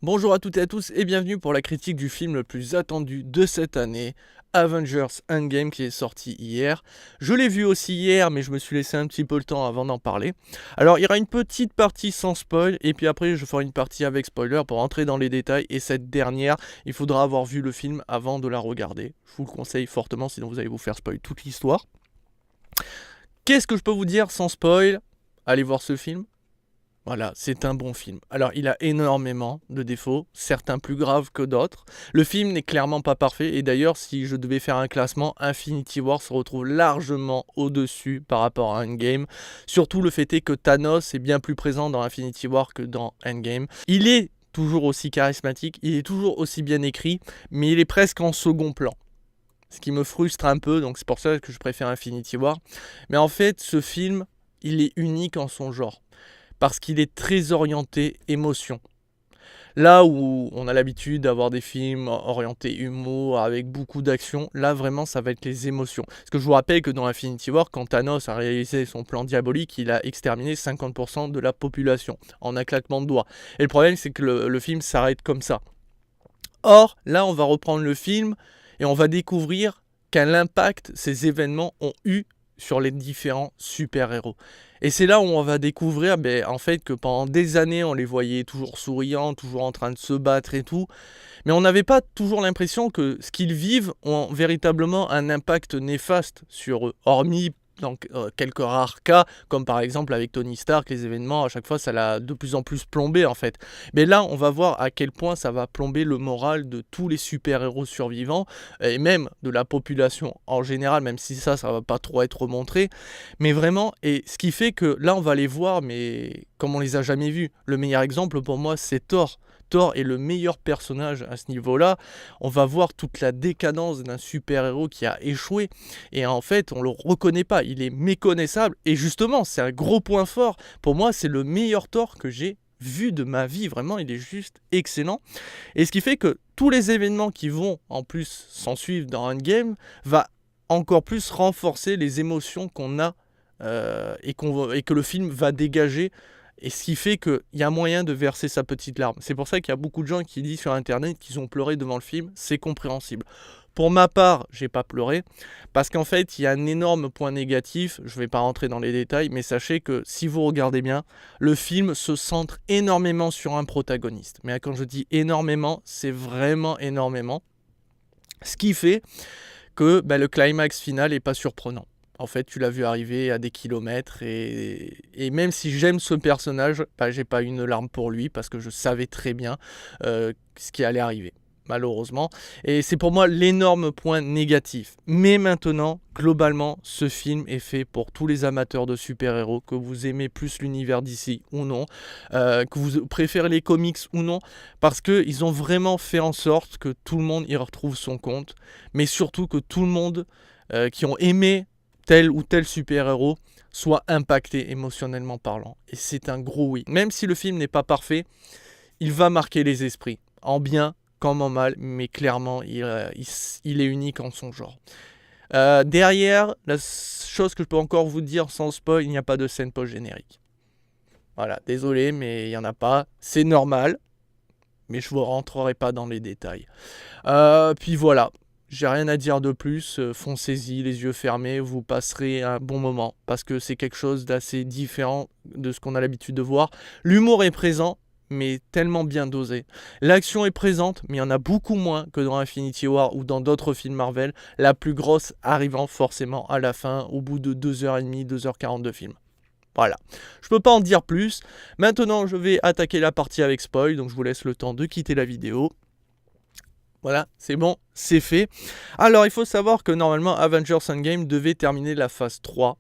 Bonjour à toutes et à tous et bienvenue pour la critique du film le plus attendu de cette année, Avengers Endgame, qui est sorti hier. Je l'ai vu aussi hier, mais je me suis laissé un petit peu le temps avant d'en parler. Alors il y aura une petite partie sans spoil et puis après je ferai une partie avec spoiler pour entrer dans les détails, et cette dernière, il faudra avoir vu le film avant de la regarder. Je vous le conseille fortement, sinon vous allez vous faire spoil toute l'histoire. Qu'est-ce que je peux vous dire sans spoil? Allez voir ce film. Voilà, c'est un bon film. Alors, il a énormément de défauts, certains plus graves que d'autres. Le film n'est clairement pas parfait, et d'ailleurs, si je devais faire un classement, Infinity War se retrouve largement au-dessus par rapport à Endgame. Surtout, le fait est que Thanos est bien plus présent dans Infinity War que dans Endgame. Il est toujours aussi charismatique, il est toujours aussi bien écrit, mais il est presque en second plan. Ce qui me frustre un peu, donc c'est pour ça que je préfère Infinity War. Mais en fait, ce film, il est unique en son genre, parce qu'il est très orienté émotion. Là où on a l'habitude d'avoir des films orientés humour avec beaucoup d'action, là vraiment ça va être les émotions. Parce que je vous rappelle que dans Infinity War, quand Thanos a réalisé son plan diabolique, il a exterminé 50% de la population en un claquement de doigts. Et le problème, c'est que le film s'arrête comme ça. Or, là on va reprendre le film et on va découvrir quel impact ces événements ont eu sur les différents super-héros. Et c'est là où on va découvrir en fait que pendant des années on les voyait toujours souriants, toujours en train de se battre et tout, mais on n'avait pas toujours l'impression que ce qu'ils vivent ont véritablement un impact néfaste sur eux, hormis dans quelques rares cas, comme par exemple avec Tony Stark, les événements, à chaque fois ça l'a de plus en plus plombé en fait. Mais là on va voir à quel point ça va plomber le moral de tous les super-héros survivants, et même de la population en général, même si ça va pas trop être montré. Mais vraiment, et ce qui fait que là on va les voir, mais comme on les a jamais vus. Le meilleur exemple pour moi, c'est Thor. Thor est le meilleur personnage à ce niveau-là. On va voir toute la décadence d'un super-héros qui a échoué. Et en fait, on le reconnaît pas. Il est méconnaissable. Et justement, c'est un gros point fort. Pour moi, c'est le meilleur Thor que j'ai vu de ma vie. Vraiment, il est juste excellent. Et ce qui fait que tous les événements qui vont en plus s'en suivre dans Endgame va encore plus renforcer les émotions qu'on a et que le film va dégager. Et ce qui fait qu'il y a moyen de verser sa petite larme. C'est pour ça qu'il y a beaucoup de gens qui disent sur internet qu'ils ont pleuré devant le film. C'est compréhensible. Pour ma part, j'ai pas pleuré, parce qu'en fait, il y a un énorme point négatif. Je vais pas rentrer dans les détails, mais sachez que si vous regardez bien, le film se centre énormément sur un protagoniste. Mais quand je dis énormément, c'est vraiment énormément. Ce qui fait que le climax final est pas surprenant. En fait, tu l'as vu arriver à des kilomètres, et même si j'aime ce personnage, j'ai pas une larme pour lui, parce que je savais très bien ce qui allait arriver, malheureusement. Et c'est pour moi l'énorme point négatif. Mais maintenant, globalement, ce film est fait pour tous les amateurs de super-héros, que vous aimez plus l'univers d'ici ou non, que vous préférez les comics ou non, parce qu'ils ont vraiment fait en sorte que tout le monde y retrouve son compte, mais surtout que tout le monde qui ont aimé tel ou tel super-héros soit impacté émotionnellement parlant. Et c'est un gros oui. Même si le film n'est pas parfait, il va marquer les esprits, en bien comme en mal, mais clairement, il est unique en son genre. Derrière, la chose que je peux encore vous dire sans spoil, il n'y a pas de scène post-générique. Voilà, désolé, mais il n'y en a pas. C'est normal, mais je ne vous rentrerai pas dans les détails. Puis voilà. J'ai rien à dire de plus, foncez-y les yeux fermés, vous passerez un bon moment, parce que c'est quelque chose d'assez différent de ce qu'on a l'habitude de voir. L'humour est présent, mais tellement bien dosé. L'action est présente, mais il y en a beaucoup moins que dans Infinity War ou dans d'autres films Marvel, la plus grosse arrivant forcément à la fin, au bout de 2h30, 2h40 de film. Voilà, je peux pas en dire plus. Maintenant, je vais attaquer la partie avec spoil, donc je vous laisse le temps de quitter la vidéo. Voilà, c'est bon, c'est fait. Alors, il faut savoir que normalement, Avengers Endgame devait terminer la phase 3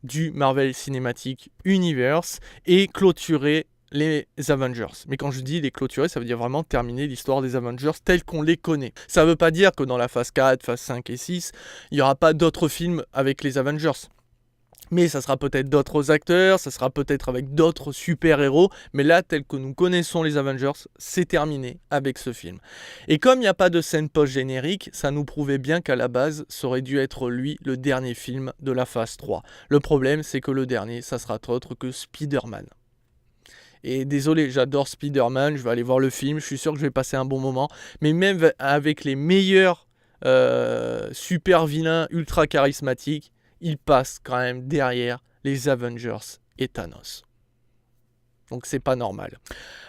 du Marvel Cinematic Universe et clôturer les Avengers. Mais quand je dis les clôturer, ça veut dire vraiment terminer l'histoire des Avengers tels qu'on les connaît. Ça veut pas dire que dans la phase 4, phase 5 et 6, il n'y aura pas d'autres films avec les Avengers. Mais ça sera peut-être d'autres acteurs, ça sera peut-être avec d'autres super-héros, mais là, tel que nous connaissons les Avengers, c'est terminé avec ce film. Et comme il n'y a pas de scène post-générique, ça nous prouvait bien qu'à la base, ça aurait dû être lui le dernier film de la phase 3. Le problème, c'est que le dernier, ça sera autre que Spider-Man. Et désolé, j'adore Spider-Man, je vais aller voir le film, je suis sûr que je vais passer un bon moment. Mais même avec les meilleurs super vilains ultra charismatiques, il passe quand même derrière les Avengers et Thanos. Donc c'est pas normal.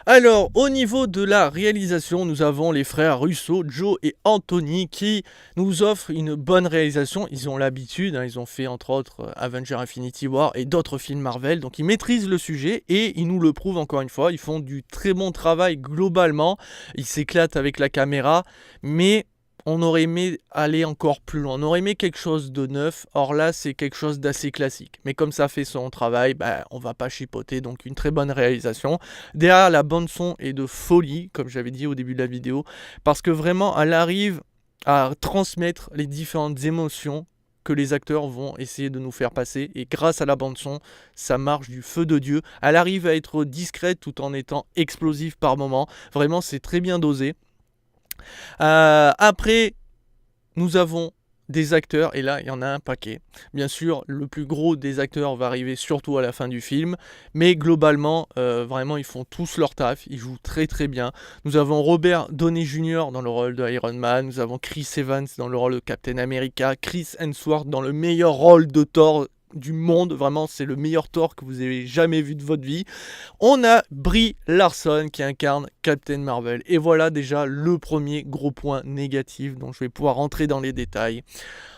Alors, au niveau de la réalisation, nous avons les frères Russo, Joe et Anthony, qui nous offrent une bonne réalisation. Ils ont l'habitude, ils ont fait entre autres Avengers Infinity War et d'autres films Marvel, donc ils maîtrisent le sujet et ils nous le prouvent encore une fois. Ils font du très bon travail globalement, ils s'éclatent avec la caméra, mais on aurait aimé aller encore plus loin, on aurait aimé quelque chose de neuf. Or là, c'est quelque chose d'assez classique. Mais comme ça fait son travail, on va pas chipoter, donc une très bonne réalisation. Derrière, la bande son est de folie, comme j'avais dit au début de la vidéo, parce que vraiment, elle arrive à transmettre les différentes émotions que les acteurs vont essayer de nous faire passer. Et grâce à la bande son, ça marche du feu de Dieu. Elle arrive à être discrète tout en étant explosive par moment. Vraiment, c'est très bien dosé. Après, nous avons des acteurs, et là il y en a un paquet. Bien sûr, le plus gros des acteurs va arriver surtout à la fin du film, mais globalement, vraiment ils font tous leur taf, ils jouent très très bien. Nous avons Robert Downey Jr. dans le rôle de Iron Man, nous avons Chris Evans dans le rôle de Captain America, Chris Hemsworth dans le meilleur rôle de Thor du monde, vraiment c'est le meilleur Thor que vous avez jamais vu de votre vie. On a Brie Larson qui incarne Captain Marvel, et voilà déjà le premier gros point négatif dont je vais pouvoir rentrer dans les détails.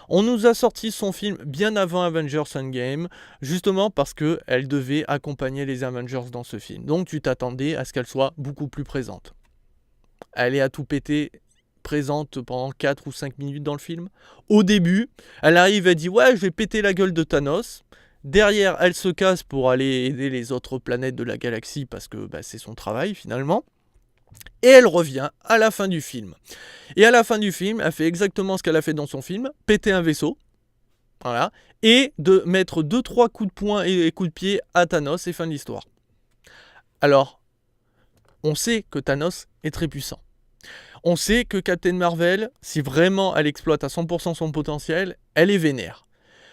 On nous a sorti son film bien avant Avengers Endgame, justement parce qu'elle devait accompagner les Avengers dans ce film, donc tu t'attendais à ce qu'elle soit beaucoup plus présente. Elle est à tout péter présente pendant 4 ou 5 minutes dans le film. Au début, elle arrive, elle dit ouais, je vais péter la gueule de Thanos. Derrière, elle se casse pour aller aider les autres planètes de la galaxie parce que c'est son travail finalement. Et elle revient à la fin du film. Et à la fin du film, elle fait exactement ce qu'elle a fait dans son film, péter un vaisseau. Voilà. Et de mettre 2-3 coups de poing et coups de pied à Thanos et fin de l'histoire. Alors, on sait que Thanos est très puissant. On sait que Captain Marvel, si vraiment elle exploite à 100% son potentiel, elle est vénère.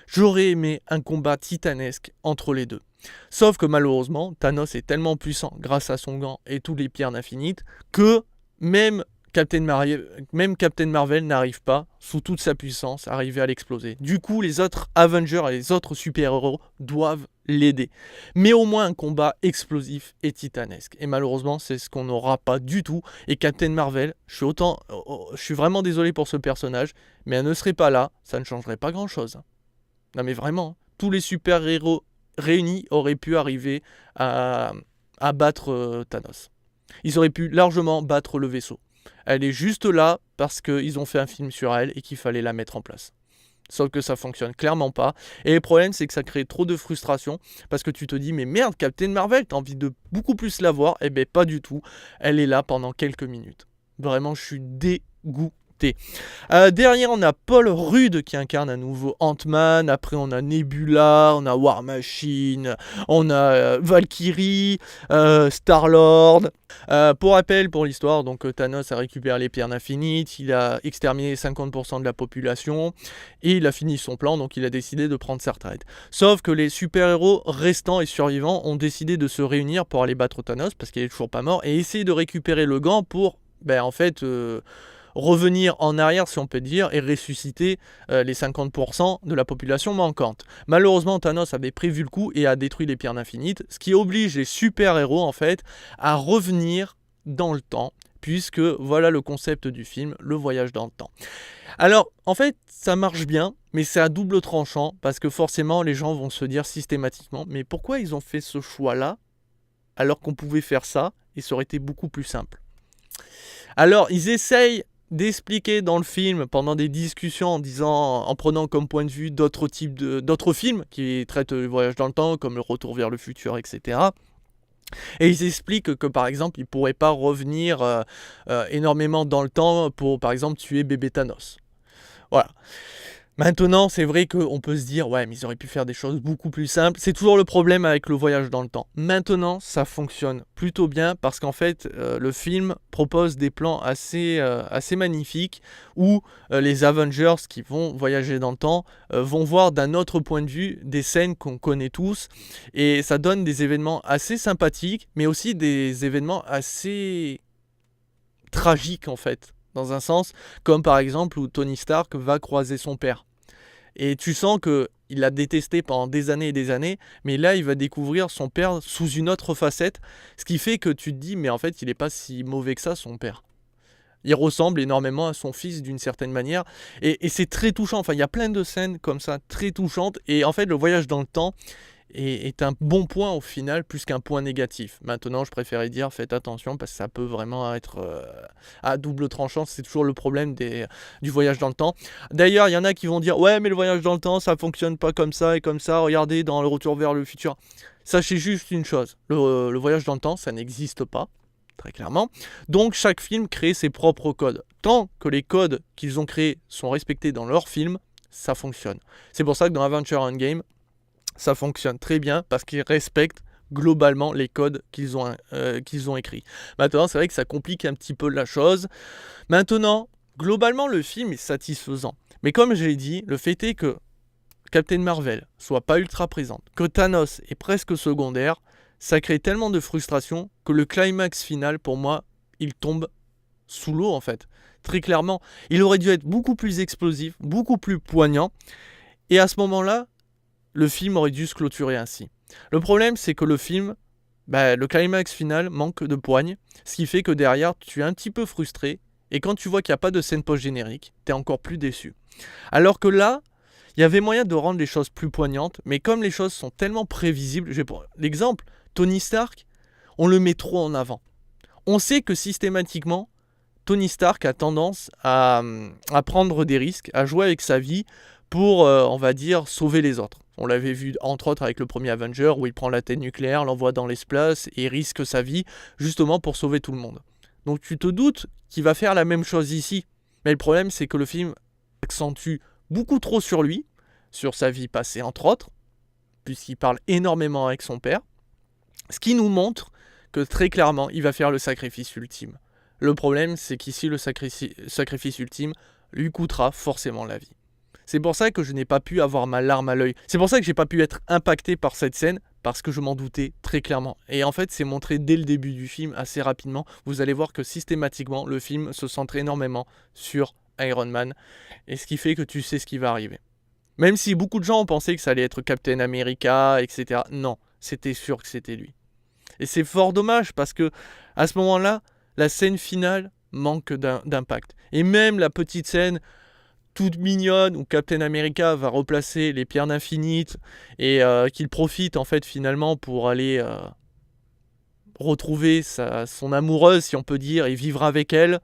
J'aurais aimé un combat titanesque entre les deux. Sauf que malheureusement, Thanos est tellement puissant grâce à son gant et tous les pierres d'infinite que même Captain Marvel n'arrive pas, sous toute sa puissance, à arriver à l'exploser. Du coup, les autres Avengers et les autres super-héros doivent l'aider. Mais au moins un combat explosif et titanesque. Et malheureusement, c'est ce qu'on n'aura pas du tout. Et Captain Marvel, je suis vraiment désolé pour ce personnage, mais elle ne serait pas là, ça ne changerait pas grand-chose. Non mais vraiment, tous les super-héros réunis auraient pu arriver à battre Thanos. Ils auraient pu largement battre le vaisseau. Elle est juste là parce qu'ils ont fait un film sur elle et qu'il fallait la mettre en place. Sauf que ça fonctionne clairement pas. Et le problème, c'est que ça crée trop de frustration. Parce que tu te dis, mais merde, Captain Marvel, t'as envie de beaucoup plus la voir. Eh ben pas du tout. Elle est là pendant quelques minutes. Vraiment, je suis dégoûté. Derrière, on a Paul Rudd qui incarne un nouveau Ant-Man. Après, on a Nebula, on a War Machine, on a Valkyrie, Star-Lord. Pour rappel, pour l'histoire, donc Thanos a récupéré les pierres d'infinite, il a exterminé 50% de la population et il a fini son plan, donc il a décidé de prendre sa retraite. Sauf que les super-héros restants et survivants ont décidé de se réunir pour aller battre Thanos parce qu'il est toujours pas mort et essayer de récupérer le gant pour, revenir en arrière, si on peut dire, et ressusciter les 50% de la population manquante. Malheureusement, Thanos avait prévu le coup et a détruit les pierres d'infinite, ce qui oblige les super-héros, en fait, à revenir dans le temps, puisque voilà le concept du film, le voyage dans le temps. Alors, en fait, ça marche bien, mais c'est à double tranchant, parce que forcément, les gens vont se dire systématiquement, mais pourquoi ils ont fait ce choix-là, alors qu'on pouvait faire ça, et ça aurait été beaucoup plus simple. Alors, ils essayent d'expliquer dans le film pendant des discussions en prenant comme point de vue d'autres films qui traitent le voyage dans le temps, comme le Retour vers le futur, etc. Et ils expliquent que par exemple, ils ne pourraient pas revenir énormément dans le temps pour par exemple tuer bébé Thanos. Voilà. Maintenant, c'est vrai qu'on peut se dire, ouais, mais ils auraient pu faire des choses beaucoup plus simples. C'est toujours le problème avec le voyage dans le temps. Maintenant, ça fonctionne plutôt bien parce qu'en fait, le film propose des plans assez magnifiques où les Avengers qui vont voyager dans le temps vont voir d'un autre point de vue des scènes qu'on connaît tous. Et ça donne des événements assez sympathiques, mais aussi des événements assez tragiques en fait. Dans un sens, comme par exemple où Tony Stark va croiser son père. Et tu sens que il l'a détesté pendant des années et des années, mais là il va découvrir son père sous une autre facette, ce qui fait que tu te dis mais en fait il n'est pas si mauvais que ça son père. Il ressemble énormément à son fils d'une certaine manière, et c'est très touchant, enfin il y a plein de scènes comme ça très touchantes, et en fait le voyage dans le temps est un bon point au final plus qu'un point négatif. Maintenant, je préférais dire faites attention parce que ça peut vraiment être à double tranchant. C'est toujours le problème du voyage dans le temps. D'ailleurs, il y en a qui vont dire ouais, mais le voyage dans le temps, ça fonctionne pas comme ça et comme ça. Regardez dans le retour vers le futur. Sachez juste une chose le voyage dans le temps, ça n'existe pas. Très clairement. Donc chaque film crée ses propres codes. Tant que les codes qu'ils ont créés sont respectés dans leur film, ça fonctionne. C'est pour ça que dans Avengers Endgame, ça fonctionne très bien parce qu'ils respectent globalement les codes qu'ils ont écrits. Maintenant, c'est vrai que ça complique un petit peu la chose. Maintenant, globalement, le film est satisfaisant. Mais comme je l'ai dit, le fait est que Captain Marvel soit pas ultra présente, que Thanos est presque secondaire, ça crée tellement de frustration que le climax final, pour moi, il tombe sous l'eau en fait. Très clairement, il aurait dû être beaucoup plus explosif, beaucoup plus poignant. Et à ce moment-là, le film aurait dû se clôturer ainsi. Le problème, c'est que le film, le climax final manque de poigne, ce qui fait que derrière, tu es un petit peu frustré, et quand tu vois qu'il n'y a pas de scène post-générique, tu es encore plus déçu. Alors que là, il y avait moyen de rendre les choses plus poignantes, mais comme les choses sont tellement prévisibles, l'exemple, Tony Stark, on le met trop en avant. On sait que systématiquement, Tony Stark a tendance à prendre des risques, à jouer avec sa vie pour, on va dire, sauver les autres. On l'avait vu entre autres avec le premier Avenger où il prend la tête nucléaire, l'envoie dans l'espace et risque sa vie justement pour sauver tout le monde. Donc tu te doutes qu'il va faire la même chose ici. Mais le problème c'est que le film accentue beaucoup trop sur lui, sur sa vie passée entre autres, puisqu'il parle énormément avec son père, ce qui nous montre que très clairement il va faire le sacrifice ultime. Le problème c'est qu'ici le sacrifice ultime lui coûtera forcément la vie. C'est pour ça que je n'ai pas pu avoir ma larme à l'œil. C'est pour ça que j'ai pas pu être impacté par cette scène, parce que je m'en doutais très clairement. Et en fait, c'est montré dès le début du film, assez rapidement. Vous allez voir que systématiquement, le film se centre énormément sur Iron Man, et ce qui fait que tu sais ce qui va arriver. Même si beaucoup de gens ont pensé que ça allait être Captain America, etc. Non, c'était sûr que c'était lui. Et c'est fort dommage, parce que à ce moment-là, la scène finale manque d'impact. Et même la petite scène toute mignonne où Captain America va replacer les pierres d'infinite et qu'il profite en fait finalement pour aller retrouver son amoureuse, si on peut dire, et vivre avec elle,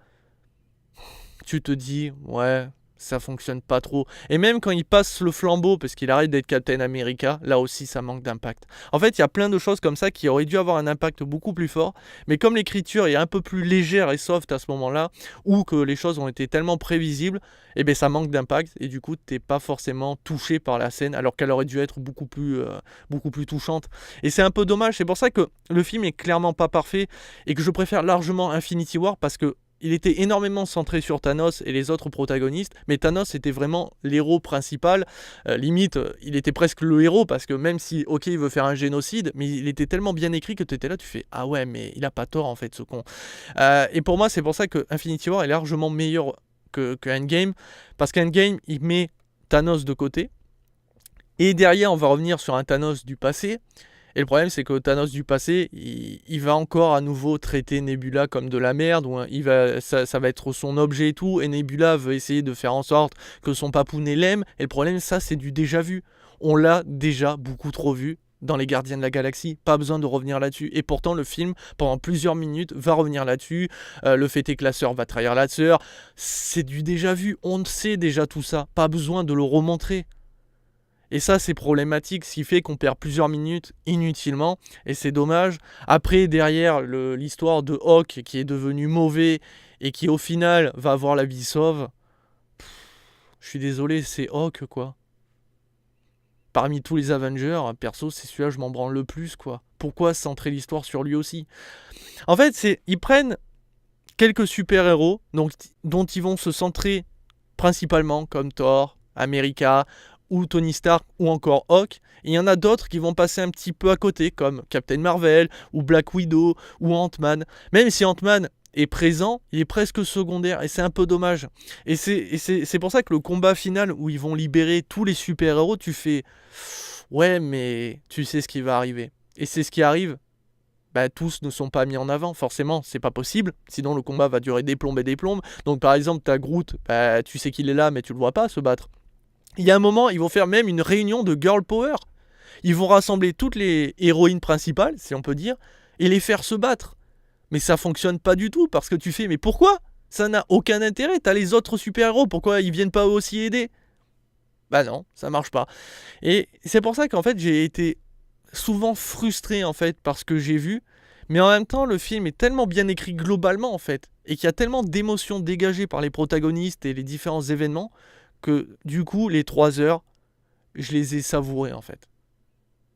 tu te dis ouais, ça fonctionne pas trop. Et même quand il passe le flambeau parce qu'il arrête d'être Captain America, là aussi ça manque d'impact. En fait, il y a plein de choses comme ça qui auraient dû avoir un impact beaucoup plus fort, mais comme l'écriture est un peu plus légère et soft à ce moment-là, ou que les choses ont été tellement prévisibles, et bien ça manque d'impact, et du coup t'es pas forcément touché par la scène, alors qu'elle aurait dû être beaucoup plus touchante. Et c'est un peu dommage, c'est pour ça que le film est clairement pas parfait, et que je préfère largement Infinity War, parce que il était énormément centré sur Thanos et les autres protagonistes, mais Thanos était vraiment l'héros principal. Limite, il était presque le héros, parce que même si, ok, il veut faire un génocide, mais il était tellement bien écrit que tu étais là, tu fais ah ouais, mais il a pas tort en fait, ce con. Et pour moi, c'est pour ça que Infinity War est largement meilleur que Endgame, parce qu'Endgame, il met Thanos de côté, et derrière, on va revenir sur un Thanos du passé. Et le problème, c'est que Thanos du passé, il va encore à nouveau traiter Nebula comme de la merde, ou ça va être son objet et tout, et Nebula veut essayer de faire en sorte que son papounet l'aime, et le problème, ça, c'est du déjà vu. On l'a déjà beaucoup trop vu dans Les Gardiens de la Galaxie, pas besoin de revenir là-dessus. Et pourtant, le film, pendant plusieurs minutes, va revenir là-dessus. Le fait est que la sœur va trahir la sœur. C'est du déjà vu, on sait déjà tout ça, pas besoin de le remontrer. Et ça, c'est problématique, ce qui fait qu'on perd plusieurs minutes inutilement, et c'est dommage. Après, derrière, l'histoire de Hawk, qui est devenu mauvais, et qui au final va avoir la vie sauve, Je suis désolé, c'est Hawk, quoi. Parmi tous les Avengers, perso, c'est celui-là, je m'en branle le plus, quoi. Pourquoi centrer l'histoire sur lui aussi? En fait, ils prennent quelques super-héros dont ils vont se centrer principalement, comme Thor, America, ou Tony Stark, ou encore Hawk. Et il y en a d'autres qui vont passer un petit peu à côté, comme Captain Marvel, ou Black Widow, ou Ant-Man. Même si Ant-Man est présent, il est presque secondaire, et c'est un peu dommage. Et c'est pour ça que le combat final, où ils vont libérer tous les super-héros, tu fais... Ouais, mais tu sais ce qui va arriver. Et c'est ce qui arrive. Bah, tous ne sont pas mis en avant, forcément, c'est pas possible, sinon le combat va durer des plombes et des plombes. Donc par exemple, t'as Groot, bah, tu sais qu'il est là, mais tu le vois pas se battre. Il y a un moment, ils vont faire même une réunion de girl power. Ils vont rassembler toutes les héroïnes principales, si on peut dire, et les faire se battre. Mais ça fonctionne pas du tout, parce que tu fais, mais pourquoi? Ça n'a aucun intérêt, t'as les autres super-héros, pourquoi ils viennent pas aussi aider? Bah non, ça marche pas. Et c'est pour ça qu'en fait, j'ai été souvent frustré en fait par ce que j'ai vu, mais en même temps le film est tellement bien écrit globalement en fait, et qu'il y a tellement d'émotions dégagées par les protagonistes et les différents événements, que du coup les 3 heures, je les ai savourées en fait.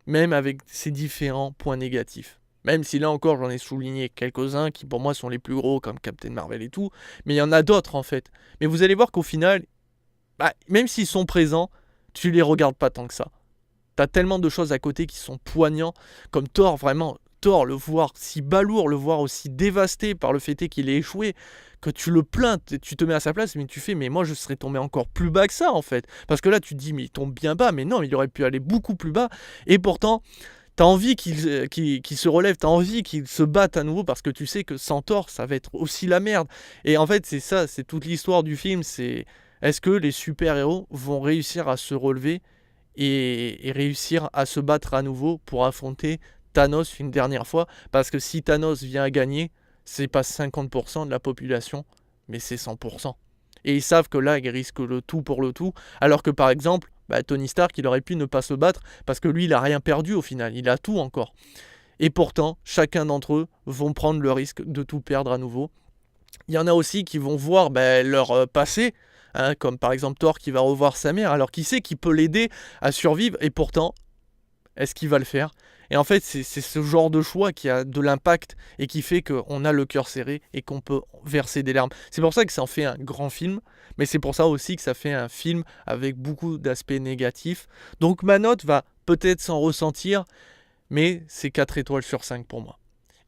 Même avec ces différents points négatifs. Même si là encore j'en ai souligné quelques-uns qui pour moi sont les plus gros, comme Captain Marvel et tout, mais il y en a d'autres en fait. Mais vous allez voir qu'au final, bah, même s'ils sont présents, tu les regardes pas tant que ça. T'as tellement de choses à côté qui sont poignants, comme Thor, vraiment, Thor, le voir si balourd, le voir aussi dévasté par le fait qu'il ait échoué, que tu le plains, tu te mets à sa place, mais tu fais, mais moi je serais tombé encore plus bas que ça en fait. Parce que là tu te dis, mais il tombe bien bas, mais non, il aurait pu aller beaucoup plus bas, et pourtant, t'as envie qu'il se relève, t'as envie qu'il se batte à nouveau, parce que tu sais que sans Thor, ça va être aussi la merde. Et en fait, c'est ça, c'est toute l'histoire du film, c'est est-ce que les super-héros vont réussir à se relever et réussir à se battre à nouveau pour affronter Thanos une dernière fois. Parce que si Thanos vient à gagner, c'est pas 50% de la population, mais c'est 100%. Et ils savent que là, ils risquent le tout pour le tout. Alors que par exemple, Tony Stark, il aurait pu ne pas se battre parce que lui, il a rien perdu au final. Il a tout encore. Et pourtant, chacun d'entre eux vont prendre le risque de tout perdre à nouveau. Il y en a aussi qui vont voir leur passé, hein, comme par exemple Thor qui va revoir sa mère, alors qui sait qu'il peut l'aider à survivre, et pourtant, est-ce qu'il va le faire? Et en fait, c'est ce genre de choix qui a de l'impact et qui fait qu'on a le cœur serré et qu'on peut verser des larmes. C'est pour ça que ça en fait un grand film, mais c'est pour ça aussi que ça fait un film avec beaucoup d'aspects négatifs. Donc ma note va peut-être s'en ressentir, mais c'est 4 étoiles sur 5 pour moi.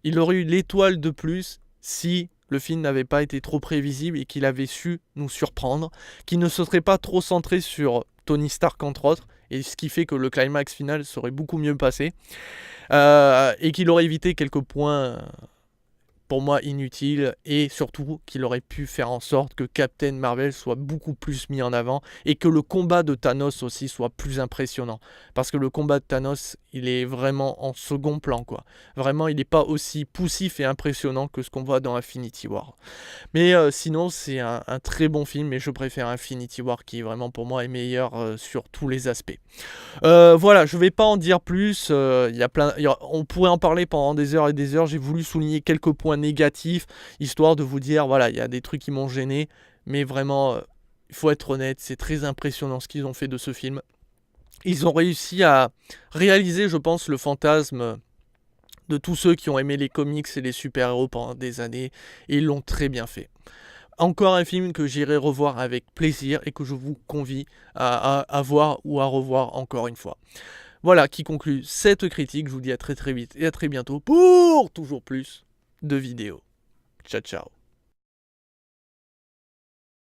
Il aurait eu l'étoile de plus si le film n'avait pas été trop prévisible et qu'il avait su nous surprendre, qu'il ne se serait pas trop centré sur Tony Stark entre autres, et ce qui fait que le climax final serait beaucoup mieux passé, et qu'il aurait évité quelques points pour moi inutile, et surtout qu'il aurait pu faire en sorte que Captain Marvel soit beaucoup plus mis en avant et que le combat de Thanos aussi soit plus impressionnant, parce que le combat de Thanos, il est vraiment en second plan quoi. Vraiment, il n'est pas aussi poussif et impressionnant que ce qu'on voit dans Infinity War. Mais sinon, c'est un très bon film, et je préfère Infinity War qui vraiment pour moi est meilleur sur tous les aspects. Voilà, je vais pas en dire plus, on pourrait en parler pendant des heures et des heures. J'ai voulu souligner quelques points négatifs, histoire de vous dire, voilà, il y a des trucs qui m'ont gêné, mais vraiment, il faut être honnête, c'est très impressionnant ce qu'ils ont fait de ce film. Ils ont réussi à réaliser, je pense, le fantasme de tous ceux qui ont aimé les comics et les super-héros pendant des années, et ils l'ont très bien fait. Encore un film que j'irai revoir avec plaisir et que je vous convie à voir ou à revoir encore une fois. Voilà qui conclut cette critique. Je vous dis à très très vite et à très bientôt pour toujours plus de vidéos. Ciao ciao.